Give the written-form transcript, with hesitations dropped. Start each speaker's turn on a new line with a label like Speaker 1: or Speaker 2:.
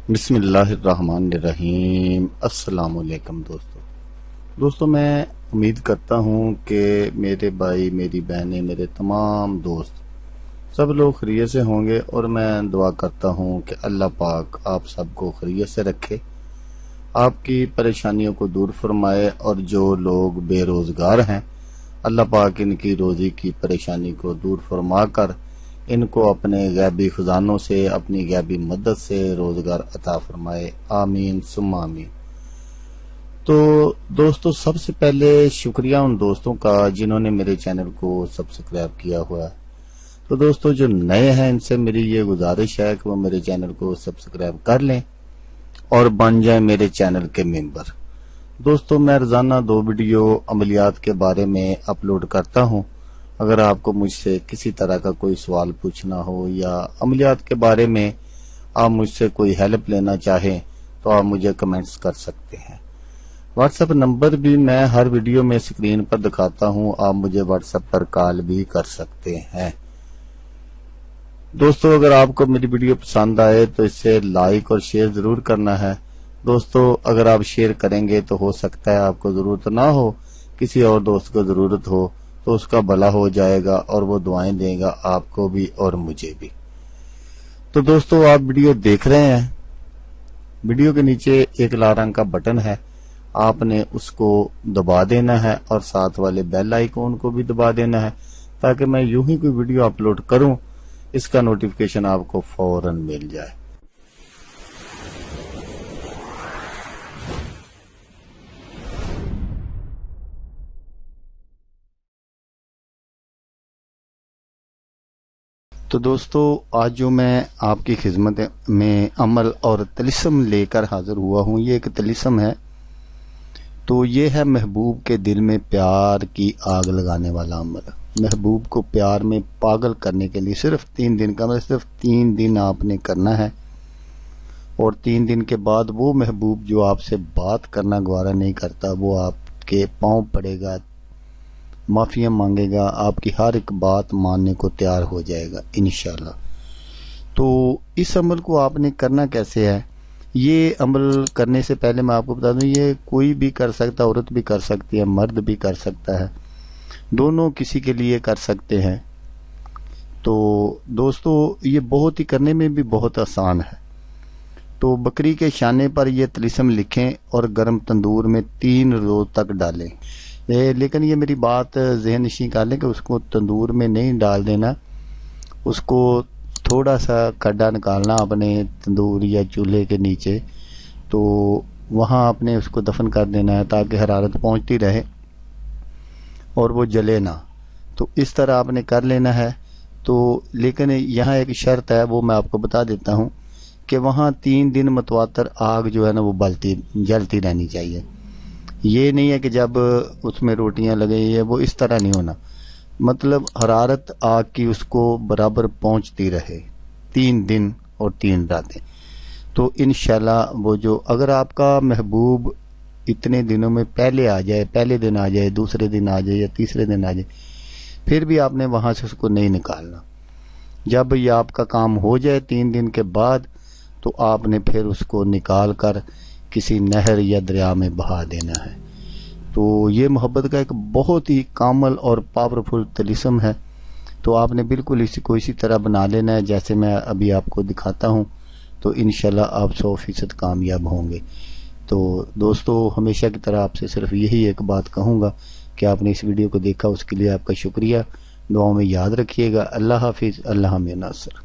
Speaker 1: بسم اللہ الرحمن الرحیم۔ السلام علیکم دوستو میں امید کرتا ہوں کہ میرے بھائی، میری بہنیں، میرے تمام دوست سب لوگ خیریت سے ہوں گے، اور میں دعا کرتا ہوں کہ اللہ پاک آپ سب کو خیریت سے رکھے، آپ کی پریشانیوں کو دور فرمائے، اور جو لوگ بے روزگار ہیں اللہ پاک ان کی روزی کی پریشانی کو دور فرما کر ان کو اپنے غیبی خزانوں سے، اپنی غیبی مدد سے روزگار عطا فرمائے، آمین ثم آمین۔ تو دوستو، سب سے پہلے شکریہ ان دوستوں کا جنہوں نے میرے چینل کو سبسکرائب کیا ہوا ہے۔ تو دوستو جو نئے ہیں ان سے میری یہ گزارش ہے کہ وہ میرے چینل کو سبسکرائب کر لیں اور بن جائیں میرے چینل کے ممبر۔ دوستو میں روزانہ 2 ویڈیو عملیات کے بارے میں اپلوڈ کرتا ہوں۔ اگر آپ کو مجھ سے کسی طرح کا کوئی سوال پوچھنا ہو یا عملیات کے بارے میں آپ مجھ سے کوئی ہیلپ لینا چاہیں تو آپ مجھے کمنٹس کر سکتے ہیں۔ واٹس ایپ نمبر بھی میں ہر ویڈیو میں اسکرین پر دکھاتا ہوں، آپ مجھے واٹس ایپ پر کال بھی کر سکتے ہیں۔ دوستو اگر آپ کو میری ویڈیو پسند آئے تو اسے لائک اور شیئر ضرور کرنا ہے۔ دوستو اگر آپ شیئر کریں گے تو ہو سکتا ہے آپ کو ضرورت نہ ہو، کسی اور دوست کو ضرورت ہو تو اس کا بھلا ہو جائے گا اور وہ دعائیں دے گا آپ کو بھی اور مجھے بھی۔ تو دوستو آپ ویڈیو دیکھ رہے ہیں، ویڈیو کے نیچے ایک لال رنگ کا بٹن ہے، آپ نے اس کو دبا دینا ہے اور ساتھ والے بیل آئیکن کو بھی دبا دینا ہے تاکہ میں یوں ہی کوئی ویڈیو اپلوڈ کروں اس کا نوٹیفیکیشن آپ کو فوراً مل جائے۔ تو دوستو آج جو میں آپ کی خدمت میں عمل اور طلسم لے کر حاضر ہوا ہوں، یہ ایک طلسم ہے۔ تو یہ ہے محبوب کے دل میں پیار کی آگ لگانے والا عمل۔ محبوب کو پیار میں پاگل کرنے کے لیے صرف 3 دن کا، صرف 3 دن آپ نے کرنا ہے، اور 3 دن کے بعد وہ محبوب جو آپ سے بات کرنا گوارا نہیں کرتا وہ آپ کے پاؤں پڑے گا، معافیاں مانگے گا، آپ کی ہر ایک بات ماننے کو تیار ہو جائے گا انشاءاللہ۔ تو اس عمل کو آپ نے کرنا کیسے ہے؟ یہ عمل کرنے سے پہلے میں آپ کو بتا دوں، یہ کوئی بھی کر سکتا، عورت بھی کر سکتی ہے، مرد بھی کر سکتا ہے، دونوں کسی کے لیے کر سکتے ہیں۔ تو دوستو یہ بہت ہی کرنے میں بھی بہت آسان ہے۔ تو بکری کے شانے پر یہ طلسم لکھیں اور گرم تندور میں 3 روز تک ڈالیں۔ لیکن یہ میری بات ذہن نشین کر لیں کہ اس کو تندور میں نہیں ڈال دینا، اس کو تھوڑا سا کھڈا نکالنا اپنے تندور یا چولہے کے نیچے، تو وہاں آپ نے اس کو دفن کر دینا ہے تاکہ حرارت پہنچتی رہے اور وہ جلے نہ۔ تو اس طرح آپ نے کر لینا ہے۔ تو لیکن یہاں ایک شرط ہے، وہ میں آپ کو بتا دیتا ہوں کہ وہاں 3 دن متواتر آگ جو ہے نا وہ جلتی رہنی چاہیے۔ یہ نہیں ہے کہ جب اس میں روٹیاں لگے ہیں وہ اس طرح نہیں ہونا، مطلب حرارت آگ کی اس کو برابر پہنچتی رہے 3 دن اور 3 راتیں۔ تو انشاءاللہ وہ جو اگر آپ کا محبوب اتنے دنوں میں پہلے آ جائے، پہلے دن آ جائے، دوسرے دن آ جائے یا تیسرے دن آ جائے، پھر بھی آپ نے وہاں سے اس کو نہیں نکالنا۔ جب یہ آپ کا کام ہو جائے 3 دن کے بعد تو آپ نے پھر اس کو نکال کر کسی نہر یا دریا میں بہا دینا ہے۔ تو یہ محبت کا ایک بہت ہی کامل اور پاورفل طلسم ہے۔ تو آپ نے بالکل اسی طرح بنا لینا ہے جیسے میں ابھی آپ کو دکھاتا ہوں، تو انشاءاللہ آپ 100% کامیاب ہوں گے۔ تو دوستو ہمیشہ کی طرح آپ سے صرف یہی ایک بات کہوں گا کہ آپ نے اس ویڈیو کو دیکھا، اس کے لیے آپ کا شکریہ، دعاؤں میں یاد رکھیے گا۔ اللہ حافظ، اللہ ہمیں ناصر۔